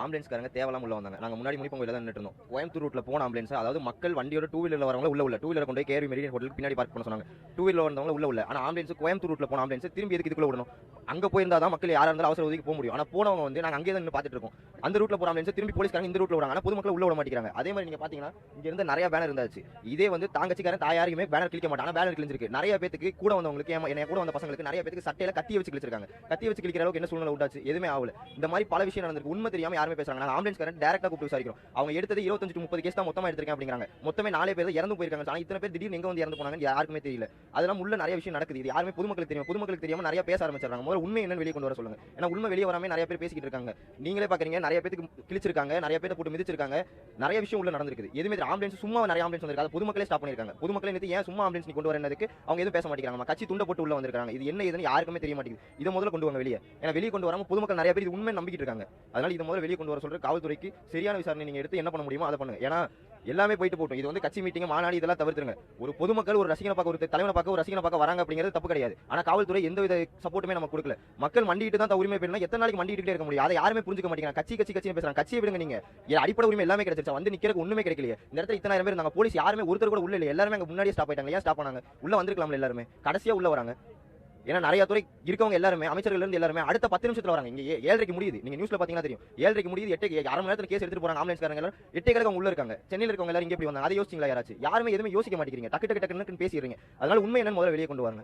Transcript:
ஆம்புலன்ஸ்காரங்க தேவலாம் உள்ள வந்தாங்க. நாங்க முன்னாடி முனிப்பங்கோயில தான் நின்னுட்டு இருந்தோம். கோயம்புத்தூர் ரூட்ல போன ஆம்புலன்ஸ், அதாவது மக்கள் வண்டியோட டூ வீலர்ல வரவங்க உள்ள டூ வீலர் கொண்டு போய் கேஆர்வி மெரிடியன் ஹோட்டலுக்கு பின்னாடி பார்க் பண்ண சொன்னாங்க. டூ வீலர் வந்தவங்க உள்ள. ஆனா ஆம்புலன்ஸ் கோயம்புத்தூர் ரூட்ல போன ஆம்புலன்ஸ் திரும்பி எதுக்கு இதுக்குள்ள விடணும்? அங்க போயிருந்தா தான் மக்கள் யாரா இருந்தாலும் அவசர உதவிக்கு போக முடியும். ஆனா போனவங்க வந்து நாங்க அங்கேயே தான் நின்னு பார்த்துட்டு இருக்கோம். அந்த ரூட்ல போற ஆம்புலன்ஸ் திரும்பி போலீஸ்காரங்க இந்த ரூட்ல விடுறாங்க. ஆனா பொதுமக்கள் உள்ள விட மாட்டேங்கிறாங்க. அதே மாதிரி நீங்க பாத்தீங்கன்னா இங்க இருந்து நிறைய பேனர் இருந்தாச்சு. இதே வந்து தாங்கச்சிக்காரன் தாயாருமே பேனர் கிளிக்க மாட்டாங்க. பேனர் கிழிஞ்சிருக்கு. நிறைய பேத்துக்கு கூட வந்தவங்களுக்கு என்ன கூட வந்த பசங்களுக்கு நிறைய பேத்துக்கு சட்டையில கத்தி வச்சு கிழிச்சிருக்காங்க. கத்தி வச்சு கிழிக்கிற அளவுக்கு என்ன சூழ்நிலை உண்டாச்சு? எதுவுமே ஆகல. இந்த மாதிரி பல விஷயம் நடந்திருக்கு. உண்மை தெரியாம யாருமே பேசுறாங்க. நாங்க ஆம்புலன்ஸ்காரன் டைரக்டா கூப்பிட்டு விசாரிக்கிறோம். அவங்க எடுத்தது 25 to 30 கேஸ் தான் மொத்தமா எடுத்திருக்கேன் அப்படிங்கிறாங்க. மொத்தமே 4 பேர் இறந்து போயிருக்காங்க. ஆனா இத்தனை பேர் திடீர்னு எங்க வந்து இறந்து போனாங்கன்னு யாருக்குமே தெரியல. அதெல்லாம் உள்ள நிறைய விஷயம் நடக்குது. இது யாருமே பொதுமக்களுக்கு தெரியும். பொதுமக்களுக்கு தெரியாம நிறைய பேச ஆரம்பிச்சாங்க. முதல்ல உண்மை என்னன்னு வெளியே கொண்டு வர சொல்லுங்க. ஏன்னா உண்மை வெளியே வராம நிறைய பேர் பேசிக்கிட்டு இருக்காங்க. நீங்களே பாக்குறீங்க, நிறைய பேருக்கு கிழிச்சிருக்காங்க, நிறைய பேரை போட்டு மிதிச்சிருக்காங்க, நிறைய விஷயம் உள்ள நடந்திருக்கு. எதுவுமே ஆம்புலன்ஸ் சும்மா நிறைய ஆம்புலன்ஸ் வந்திருக்கு. பொதுமக்களே ஸ்டாப் பண்ணிருக்காங்க. பொதுமக்களே நிறுத்தி ஏன் சும்மா ஆம்புலன்ஸ் நீ கொண்டு வரதுக்கு அவங்க எதுவும் பேச மாட்டேங்கிறாங்க. கட்சி துண்ட போட்டு உள்ள வந்திருக்காங்க. இது என்ன ஏதுன்னு யாருக்குமே தெரிய மாட்டேங்குது. இதை முதல்ல கொண்டு வாங்க வெளியே. ஏன்னா வெளியே கொண்டு வராம பொதுமக்கள் நிறைய பேர் இது உண்மை நம்பிக்கிட்டு இருக்காங்க. அதனால இதை முதல்ல வெளியே கொண்டு வர சொல்ற காவல்துறைக்கு சரியான விசாரணை நீங்க எடுத்து என்ன பண்ண முடியுமோ அதை பண்ணுங்க. ஏன்னா எல்லாமே போயிட்டு போட்டும். இது வந்து கட்சி மீட்டிங் மாநாடு இதெல்லாம் தவிர்த்துருங்க. ஒரு பொதுமக்கள் ஒரு ரசிகனை பார்க்க, ஒரு தலைவனை பார்க்க, ஒரு ரசிகனை பார்க்க வராங்க அப்படிங்கிறது தப்பு கிடையாது. ஆனா காவல்துறை எந்த வித சப்போர்ட்டுமே நமக்கு கொடுக்கல. மக்கள் மண்டிட்டு தான் உரிமை பெறணும். எத்தனை நாளைக்கு மண்டிட்டு இருக்க முடியும்? அதை யாருமே புரிஞ்சுக்க மாட்டேங்கிறாங்க. கட்சி பேசுறாங்க. கட்சியை விடுங்க. நீங்க அடிப்படை உரிமை எல்லாமே கிடைச்சிருச்சா? வந்து நிக்கிறதுக்கு ஒண்ணுமே கிடைக்கலையே. இந்த இடத்துல இத்தனை பேர் இருந்தாங்க. போலீஸ் யாருமே ஒருத்தர் கூட உள்ள இல்ல. எல்லாருமே அங்க முன்னாடியே ஸ்டாப் ஆயிட்டாங்க. ஏன் ஸ்டாப் பண்ணாங்க? உள்ள வந்திருக்கலாம்ல எல்லாருமே. கடைசியா உள்ள வராங்க. ஏன்னா நிறைய துறை இருக்கவங்க எல்லாருமே, அமைச்சர்கள் இருந்து எல்லாருமே அடுத்த 10 நிமிஷத்துல வராங்க. இங்க 7:30 முடியுது. நீங்க நியூஸ்ல பாத்தீங்கன்னா தெரியும். 7:30 முடியுது. 8 அரை மணி நேரத்துல கேஸ் எடுத்துட்டு போறாங்க. ஆம்புலன்ஸ்காரங்க எல்லாரும் 8 அவங்க உள்ள இருக்காங்க. சென்னையில இருக்கவங்க எல்லாரும் இங்க எப்படி வந்தாங்க? அதை யோசிச்சீங்களா யாராச்சும்? யாருமே எதுவுமே யோசிக்க மாட்டேங்கிறீங்க. டக்கு டக்குன்னு பேசிடுறீங்க. அதனால உண்மை என்னன்னு முதல்ல வெளியே கொண்டு வாங்க.